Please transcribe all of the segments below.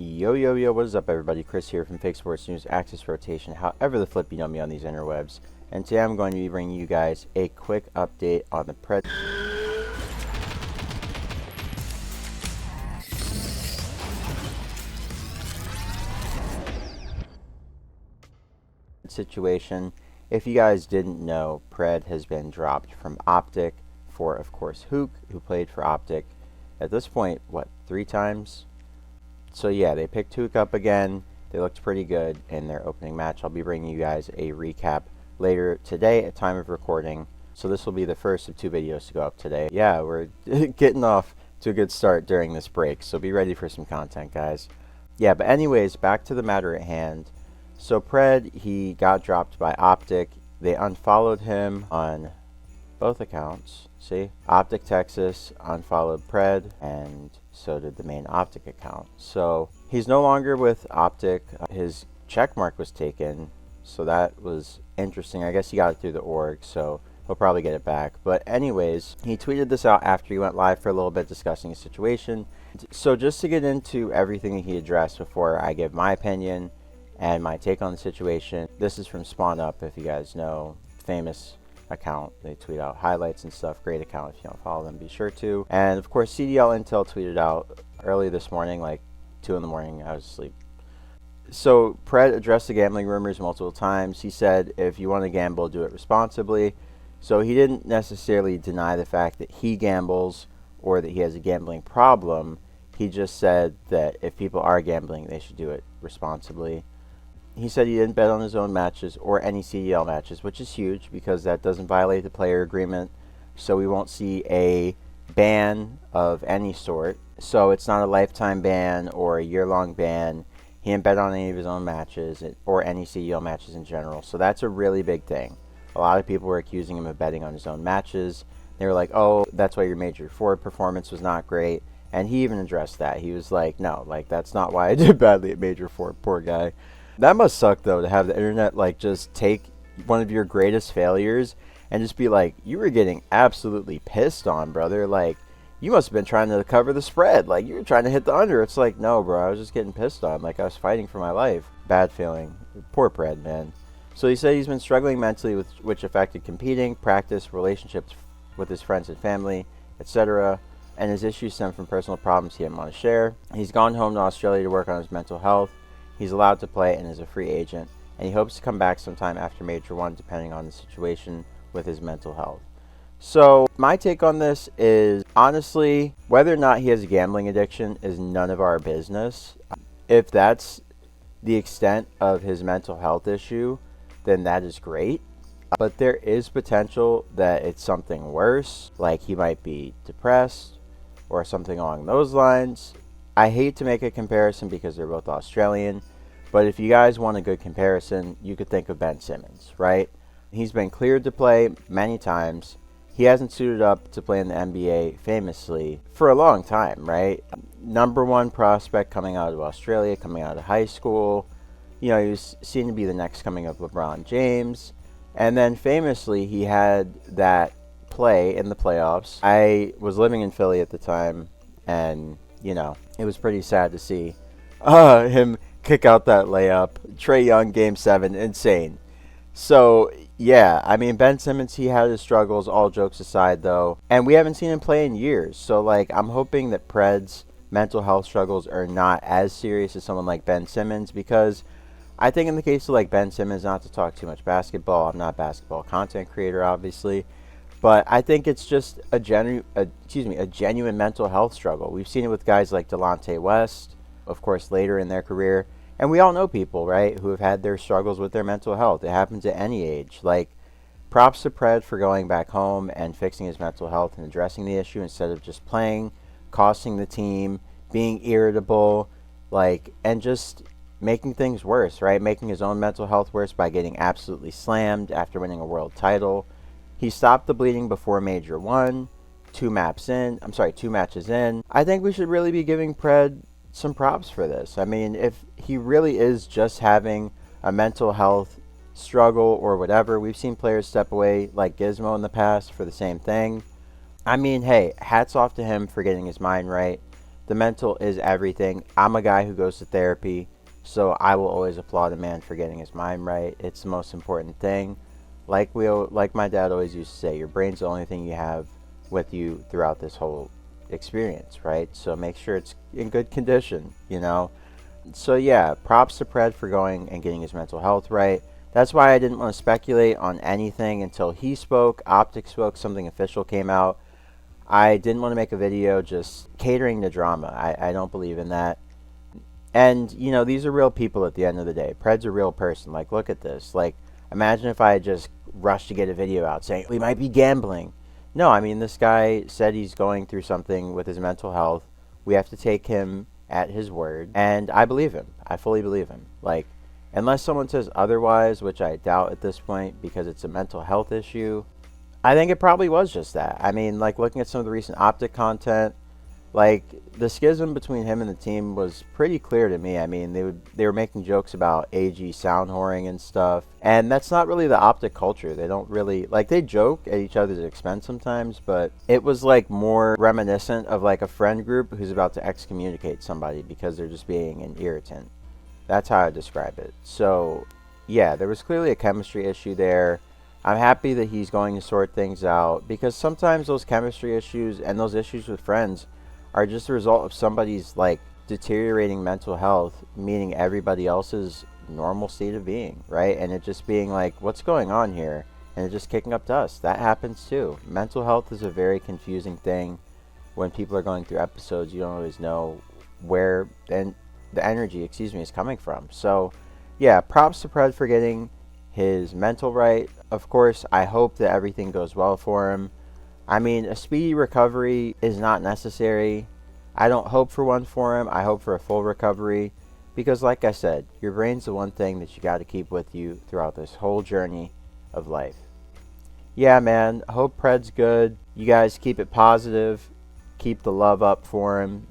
Yo, yo, yo, what is up, everybody? Chris here from Esports News, Axis Rotation, however the flip you know me on these interwebs. And today I'm going to be bringing you guys a quick update on the Pred situation. If you guys didn't know, Pred has been dropped from Optic for, of course, Hecz, who played for Optic at this point, what, 3 times? So yeah, they picked Hecz up again. They looked pretty good in their opening match. I'll be bringing you guys a recap later today at time of recording. So this will be the first of 2 videos to go up today. Yeah, we're getting off to a good start during this break, so be ready for some content, guys. Yeah, but anyways, back to the matter at hand. So Pred, he got dropped by Optic. They unfollowed him on both accounts. See? Optic Texas unfollowed Pred, and so did the main Optic account. So he's no longer with Optic. His check mark was taken, so that was interesting. I guess he got it through the org, so he'll probably get it back. But anyways, he tweeted this out after he went live for a little bit discussing his situation. So just to get into everything that he addressed before I give my opinion and my take on the situation, this is from Spawn Up, if you guys know, famous account. They tweet out highlights and stuff. Great account. If you don't follow them, be sure to. And of course, CDL Intel tweeted out early this morning, like 2 in the morning. I was asleep. So Pred addressed the gambling rumors multiple times. He said, if you want to gamble, do it responsibly. So he didn't necessarily deny the fact that he gambles or that he has a gambling problem. He just said that if people are gambling, they should do it responsibly. He said he didn't bet on his own matches or any CDL matches, which is huge because that doesn't violate the player agreement. So we won't see a ban of any sort. So it's not a lifetime ban or a year-long ban. He didn't bet on any of his own matches or any CDL matches in general. So that's a really big thing. A lot of people were accusing him of betting on his own matches. They were like, oh, that's why your Major 4 performance was not great. And he even addressed that. He was like, no, like that's not why I did badly at Major 4. Poor guy. That must suck, though, to have the internet, like, just take one of your greatest failures and just be like, you were getting absolutely pissed on, brother. Like, you must have been trying to cover the spread. Like, you were trying to hit the under. It's like, no, bro, I was just getting pissed on. Like, I was fighting for my life. Bad feeling. Poor Pred, man. So he said he's been struggling mentally, which affected competing, practice, relationships with his friends and family, etc. And his issues stem from personal problems he didn't want to share. He's gone home to Australia to work on his mental health. He's allowed to play and is a free agent, and he hopes to come back sometime after Major 1, depending on the situation with his mental health. So my take on this is, honestly, whether or not he has a gambling addiction is none of our business. If that's the extent of his mental health issue, then that is great. But there is potential that it's something worse, like he might be depressed or something along those lines. I hate to make a comparison because they're both Australian, but if you guys want a good comparison, you could think of Ben Simmons, right? He's been cleared to play many times. He hasn't suited up to play in the NBA famously for a long time, right? #1 prospect coming out of Australia, coming out of high school. You know, he was seen to be the next coming of LeBron James. And then famously, he had that play in the playoffs. I was living in Philly at the time, and you know, it was pretty sad to see him kick out that layup. Trae Young, Game 7, insane. So, yeah, I mean, Ben Simmons, he had his struggles, all jokes aside, though. And we haven't seen him play in years. So, like, I'm hoping that Pred's mental health struggles are not as serious as someone like Ben Simmons, because I think in the case of, like, Ben Simmons, not to talk too much basketball, I'm not a basketball content creator, obviously, but I think it's just a genuine mental health struggle. We've seen it with guys like Delonte West, of course, later in their career. And we all know people, right, who have had their struggles with their mental health. It happens at any age. Like, props to Pred for going back home and fixing his mental health and addressing the issue instead of just playing, costing the team, being irritable, like, and just making things worse, right? Making his own mental health worse by getting absolutely slammed after winning a world title. He stopped the bleeding before Major 1, 2 matches in. I think we should really be giving Pred some props for this. I mean, if he really is just having a mental health struggle or whatever, we've seen players step away like Gizmo in the past for the same thing. I mean, hey, hats off to him for getting his mind right. the mental is everything. I'm a guy who goes to therapy, so I will always applaud a man for getting his mind right. It's the most important thing. Like my dad always used to say, your brain's the only thing you have with you throughout this whole experience, right? So make sure it's in good condition, So yeah, props to Pred for going and getting his mental health right. That's why I didn't want to speculate on anything until he spoke, Optic spoke, something official came out. I didn't want to make a video just catering to drama. I don't believe in that. And, these are real people at the end of the day. Pred's a real person. Like, look at this. Like, imagine if I had just rushed to get a video out saying, we might be gambling. No, I mean, this guy said he's going through something with his mental health. We have to take him at his word. And I believe him. I fully believe him. Like, unless someone says otherwise, which I doubt at this point because it's a mental health issue, I think it probably was just that. I mean, like, looking at some of the recent Optic content, like, the schism between him and the team was pretty clear to me. I mean, they were making jokes about AG sound whoring and stuff, and that's not really the Optic culture. They don't really, like, they joke at each other's expense sometimes, but it was, like, more reminiscent of, like, a friend group who's about to excommunicate somebody because they're just being an irritant. That's how I describe it. So, yeah, there was clearly a chemistry issue there. I'm happy that he's going to sort things out, because sometimes those chemistry issues and those issues with friends are just a result of somebody's, like, deteriorating mental health, meaning everybody else's normal state of being, right? And it just being like, what's going on here? And it just kicking up dust. That happens too. Mental health is a very confusing thing. When people are going through episodes, you don't always know where the energy, is coming from. So, yeah, props to Pred for getting his mental right. Of course, I hope that everything goes well for him. I mean, a speedy recovery is not necessary. I don't hope for one for him. I hope for a full recovery. Because like I said, your brain's the one thing that you got to keep with you throughout this whole journey of life. Yeah, man, I hope Pred's good. You guys keep it positive. Keep the love up for him,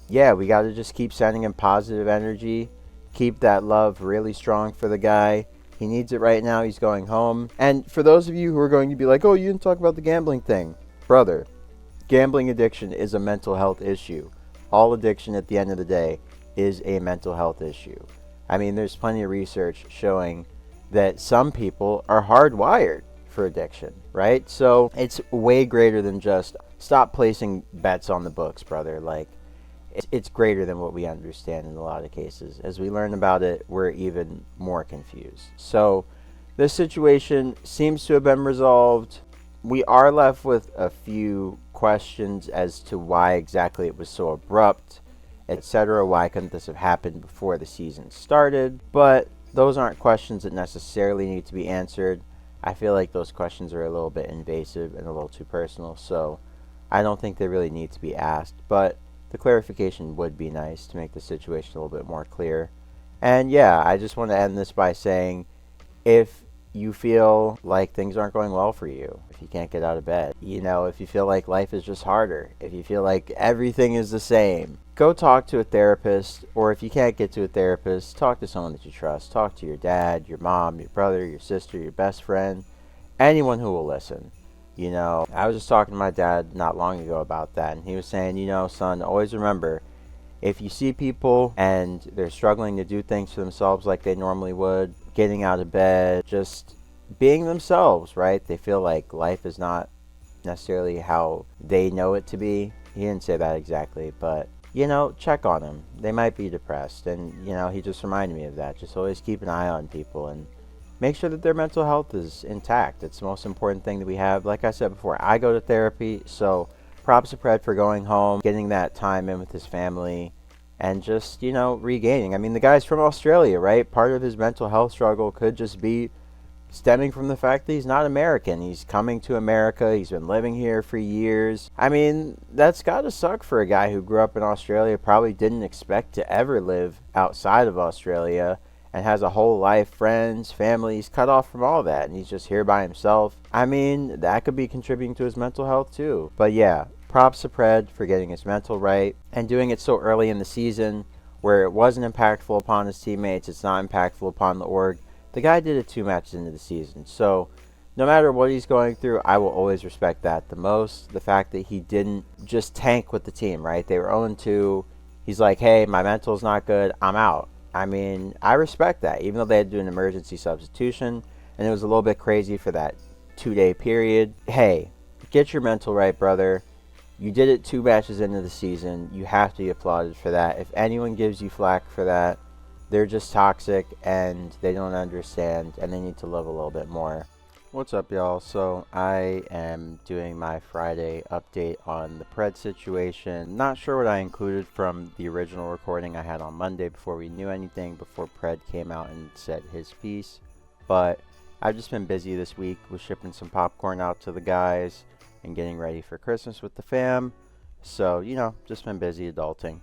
Yeah, we got to just keep sending him positive energy. Keep that love really strong for the guy. He needs it right now. He's going home. And for those of you who are going to be like, oh, you didn't talk about the gambling thing. Brother, gambling addiction is a mental health issue. All addiction at the end of the day is a mental health issue. I mean, there's plenty of research showing that some people are hardwired for addiction, right? So it's way greater than just stop placing bets on the books, brother. Like, it's greater than what we understand in a lot of cases. As we learn about it, we're even more confused. So this situation seems to have been resolved. We are left with a few questions as to why exactly it was so abrupt, etc. Why couldn't this have happened before the season started? But those aren't questions that necessarily need to be answered. I feel like those questions are a little bit invasive and a little too personal, so I don't think they really need to be asked. But the clarification would be nice to make the situation a little bit more clear. And yeah, I just want to end this by saying, if you feel like things aren't going well for you, if you can't get out of bed, if you feel like life is just harder, if you feel like everything is the same, go talk to a therapist. Or if you can't get to a therapist, talk to someone that you trust. Talk to your dad, your mom, your brother, your sister, your best friend, anyone who will listen. I was just talking to my dad not long ago about that, and he was saying, son, always remember, if you see people and they're struggling to do things for themselves like they normally would, getting out of bed, just being themselves, right? They feel like life is not necessarily how they know it to be. He didn't say that exactly, but, check on them. They might be depressed, and, he just reminded me of that. Just always keep an eye on people and make sure that their mental health is intact. It's the most important thing that we have. Like I said before, I go to therapy, so props to Pred for going home, getting that time in with his family, and just, regaining. I mean, the guy's from Australia, right? Part of his mental health struggle could just be stemming from the fact that he's not American. He's coming to America. He's been living here for years. I mean, that's got to suck for a guy who grew up in Australia, probably didn't expect to ever live outside of Australia, and has a whole life, friends, family. He's cut off from all that, and he's just here by himself. I mean, that could be contributing to his mental health too. But yeah, props to Pred for getting his mental right and doing it so early in the season where it wasn't impactful upon his teammates. It's not impactful upon the org. The guy did it 2 matches into the season. So no matter what he's going through, I will always respect that the most. The fact that he didn't just tank with the team, right? They were 0-2. He's like, hey, my mental's not good. I'm out. I mean, I respect that, even though they had to do an emergency substitution, and it was a little bit crazy for that 2-day period. Hey, get your mental right, brother. You did it 2 matches into the season. You have to be applauded for that. If anyone gives you flack for that, they're just toxic and they don't understand, and they need to love a little bit more. What's up, y'all? So I am doing my Friday update on the Pred situation. Not sure what I included from the original recording I had on Monday before we knew anything, before Pred came out and said his piece. But I've just been busy this week with shipping some popcorn out to the guys and getting ready for Christmas with the fam. So, you know, just been busy adulting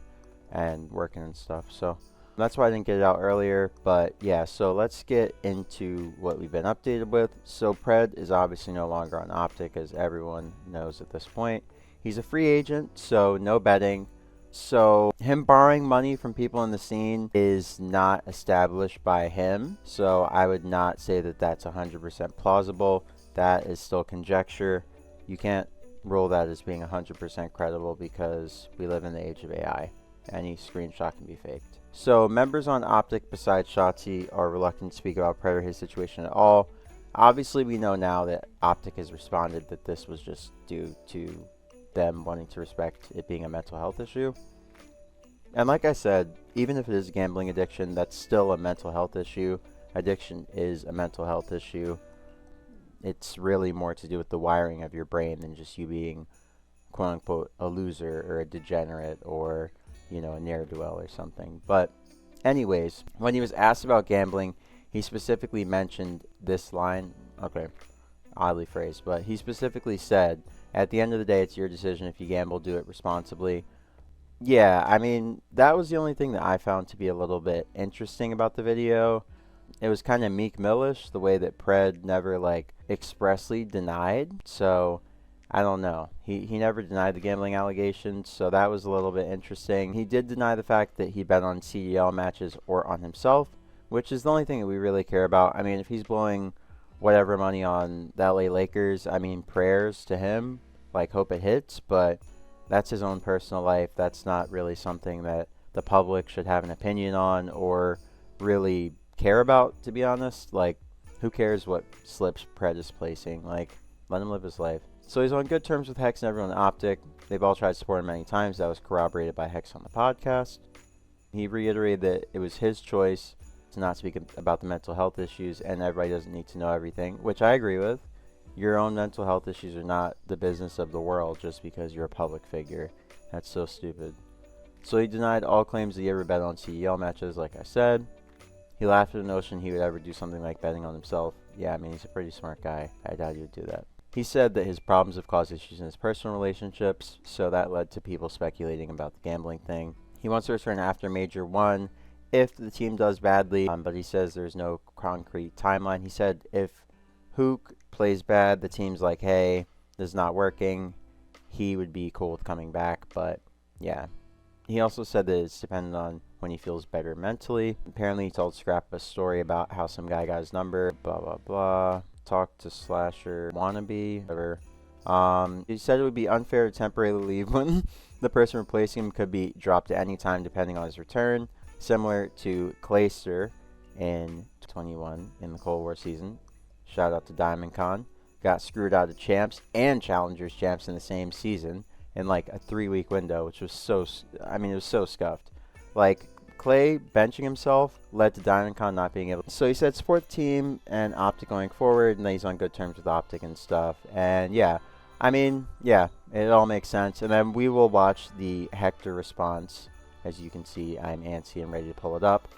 and working and stuff. So that's why I didn't get it out earlier, but yeah, so let's get into what we've been updated with. So Pred is obviously no longer on Optic, as everyone knows at this point. He's a free agent, so no betting. So him borrowing money from people in the scene is not established by him, so I would not say that that's 100% plausible. That is still conjecture. You can't rule that as being 100% credible because we live in the age of AI. Any screenshot can be faked. So members on Optic besides Shotzi are reluctant to speak about Pred or his situation at all. Obviously, we know now that Optic has responded that this was just due to them wanting to respect it being a mental health issue. And like I said, even if it is a gambling addiction, that's still a mental health issue. Addiction is a mental health issue. It's really more to do with the wiring of your brain than just you being, quote unquote, a loser or a degenerate or, you know, a ne'er-do-well or something. But anyways, when he was asked about gambling, he specifically mentioned this line. Okay, oddly phrased, but he specifically said, at the end of the day, it's your decision. If you gamble, do it responsibly. Yeah, I mean, that was the only thing that I found to be a little bit interesting about the video. It was kind of Meek Millish, the way that Pred never, like, expressly denied. So I don't know. He never denied the gambling allegations, so that was a little bit interesting. He did deny the fact that he bet on CDL matches or on himself, which is the only thing that we really care about. I mean, if he's blowing whatever money on the LA Lakers, I mean, prayers to him, like, hope it hits, but that's his own personal life. That's not really something that the public should have an opinion on or really care about, to be honest. Like, who cares what slips Pred is placing? Like, let him live his life. So he's on good terms with Hecz and everyone in Optic. They've all tried to support him many times. That was corroborated by Hecz on the podcast. He reiterated that it was his choice to not speak about the mental health issues, and everybody doesn't need to know everything, which I agree with. Your own mental health issues are not the business of the world just because you're a public figure. That's so stupid. So he denied all claims that he ever bet on CEL matches, like I said. He laughed at the notion he would ever do something like betting on himself. Yeah, I mean, he's a pretty smart guy. I doubt he would do that. He said that his problems have caused issues in his personal relationships, so that led to people speculating about the gambling thing. He wants to return after Major 1 if the team does badly, but he says there's no concrete timeline. He said if Hook plays bad, the team's like, hey, this is not working, he would be cool with coming back, but yeah. He also said that it's dependent on when he feels better mentally. Apparently he told Scrap a story about how some guy got his number, blah, blah, blah. Talk to Slasher wannabe, whatever. He said it would be unfair to temporarily leave when the person replacing him could be dropped at any time depending on his return, similar to Clayster in 21 in the Cold War season. Shout out to Diamond Con. Got screwed out of champs and challengers champs in the same season in like a 3-week window, which was so, I mean, it was so scuffed. Like, Clay benching himself led to Diamond Con not being able to. So he said support the team and Optic going forward, and then he's on good terms with Optic and stuff. And yeah, I mean, yeah, it all makes sense. And then we will watch the Hector response. As you can see, I'm antsy and ready to pull it up.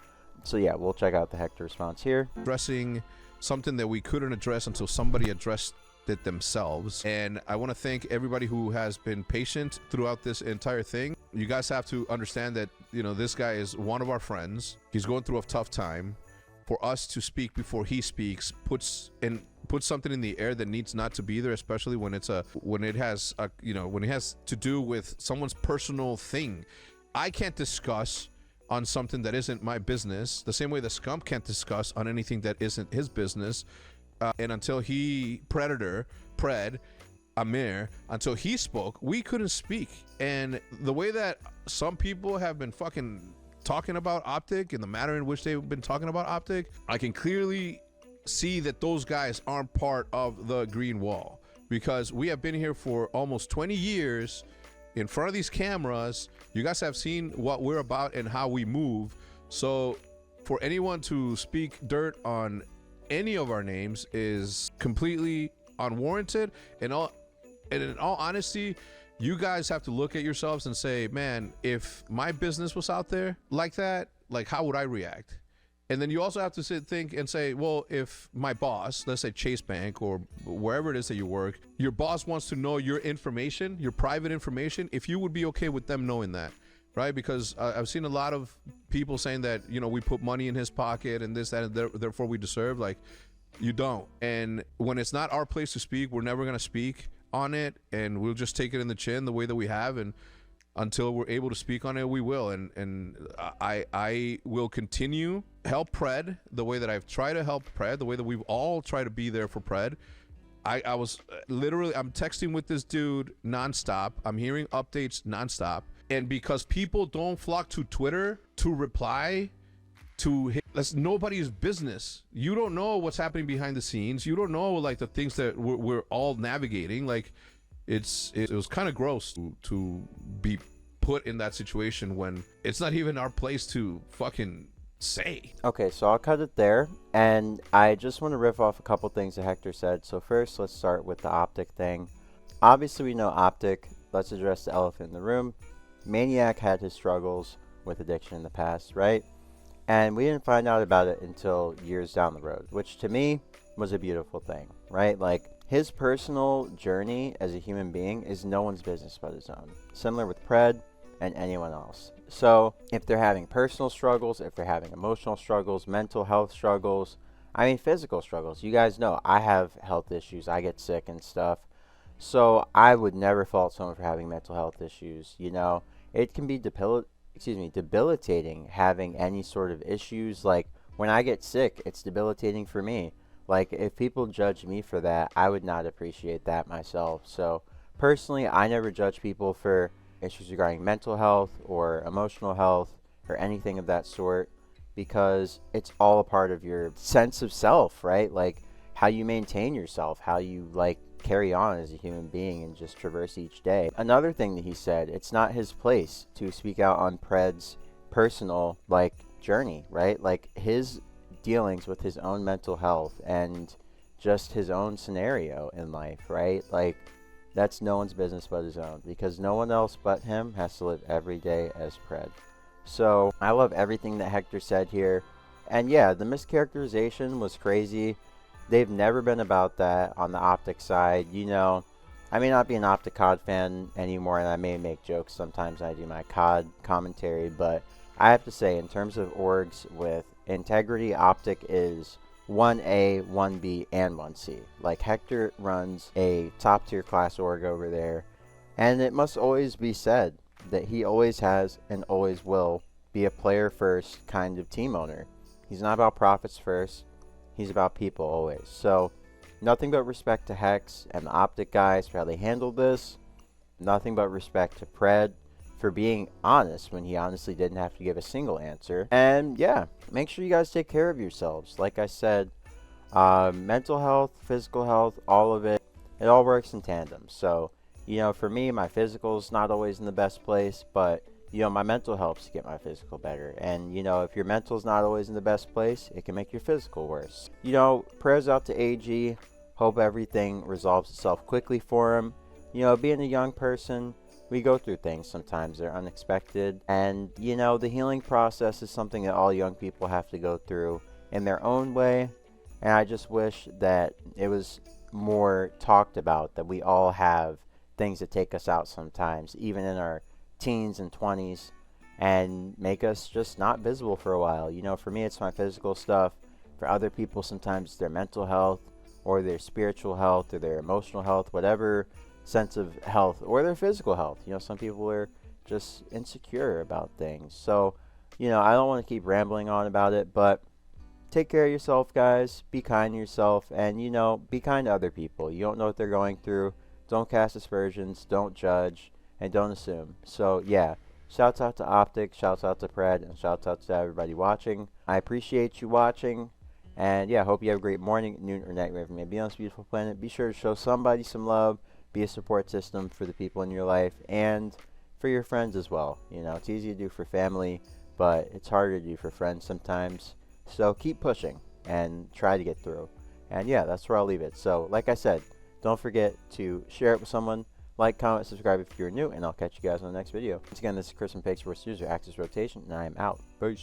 So yeah, we'll check out the Hector response here. Addressing something that we couldn't address until somebody addressed it themselves. And I want to thank everybody who has been patient throughout this entire thing. You guys have to understand that, you know, this guy is one of our friends. He's going through a tough time. For us to speak before he speaks puts something in the air that needs not to be there, especially when it has to do with someone's personal thing. I can't discuss on something that isn't my business, the same way the Scump can't discuss on anything that isn't his business. and until Pred, Amir, until he spoke, we couldn't speak. And the way that some people have been fucking talking about Optic and the manner in which they've been talking about Optic, I can clearly see that those guys aren't part of the green wall, because we have been here for almost 20 years in front of these cameras. You guys have seen what we're about and how we move. So for anyone to speak dirt on any of our names is completely unwarranted. And in all honesty, you guys have to look at yourselves and say, man, if my business was out there like that, like, how would I react? And then you also have to think and say, well, if my boss, let's say Chase Bank or wherever it is that you work, your boss wants to know your information, your private information, if you would be okay with them knowing that, right? Because I've seen a lot of people saying that, you know, we put money in his pocket and this, that, and therefore we deserve. Like, you don't. And when it's not our place to speak, we're never going to speak on it, and we'll just take it in the chin the way that we have. And until we're able to speak on it, we will. And I will continue help Pred the way that I've tried to help Pred, the way that we've all tried to be there for Pred. I was literally, I'm texting with this dude nonstop. I'm hearing updates nonstop. And because people don't flock to Twitter to reply to him, that's nobody's business. You don't know what's happening behind the scenes. You don't know, like, the things that we're all navigating. Like, it was kind of gross to be put in that situation when it's not even our place to fucking say. Okay, so I'll cut it there, and I just want to riff off a couple things that Hector said. So first, let's start with the Optic thing. Obviously, we know Optic. Let's address the elephant in the room. Maniac had his struggles with addiction in the past, right? And we didn't find out about it until years down the road, which to me was a beautiful thing, right? Like, his personal journey as a human being is no one's business but his own. Similar with Pred and anyone else. So if they're having personal struggles, if they're having emotional struggles, mental health struggles, I mean physical struggles. You guys know I have health issues. I get sick and stuff. So I would never fault someone for having mental health issues. You know, it can be debilitating having any sort of issues. Like, when I get sick, it's debilitating for me. Like, if people judge me for that, I would not appreciate that myself. So personally, I never judge people for issues regarding mental health or emotional health or anything of that sort, because it's all a part of your sense of self, right? Like, how you maintain yourself, how you, like, carry on as a human being and just traverse each day. Another thing that he said, it's not his place to speak out on Pred's personal, like, journey, right? Like, his dealings with his own mental health and just his own scenario in life, right? Like, that's no one's business but his own, because no one else but him has to live every day as Pred. So I love everything that Hector said here. And yeah, the mischaracterization was crazy. They've never been about that on the Optic side. You know, I may not be an Optic COD fan anymore, and I may make jokes sometimes when I do my COD commentary, but I have to say, in terms of orgs with integrity, Optic is 1A, 1B, and 1C. Like, Hector runs a top tier class org over there, and it must always be said that he always has and always will be a player first kind of team owner. He's not about profits first, he's about people always. So nothing but respect to Hecz and the Optic guys for how they handled this. Nothing but respect to Pred for being honest when he honestly didn't have to give a single answer. And yeah, make sure you guys take care of yourselves. Like I said, mental health, physical health, all of it, it all works in tandem. So, you know, for me, my physical is not always in the best place, but, you know, my mental helps to get my physical better. And, you know, if your mental is not always in the best place, it can make your physical worse. You know, prayers out to AG. Hope everything resolves itself quickly for him. You know, being a young person, we go through things sometimes. They're unexpected. And, you know, the healing process is something that all young people have to go through in their own way. And I just wish that it was more talked about, that we all have things that take us out sometimes, even in our teens and 20s, and make us just not visible for a while. You know, for me, it's my physical stuff. For other people, sometimes it's their mental health or their spiritual health or their emotional health, whatever sense of health, or their physical health. You know, some people are just insecure about things. So, you know, I don't want to keep rambling on about it, but take care of yourself, guys. Be kind to yourself, and be kind to other people. You don't know what they're going through. Don't cast aspersions. Don't judge, and don't assume. So yeah, shouts out to Optic, shouts out to Pred, and shouts out to everybody watching. I appreciate you watching, and yeah, hope you have a great morning, noon, or night wherever you may be on this beautiful planet. Be sure to show somebody some love. Be a support system for the people in your life and for your friends as well. It's easy to do for family, but it's harder to do for friends sometimes. So keep pushing and try to get through. And yeah, that's where I'll leave it. So like I said, don't forget to share it with someone. Like, comment, subscribe if you're new, and I'll catch you guys on the next video. Once again, this is Chris from Esports User Access Rotation, and I am out. Peace.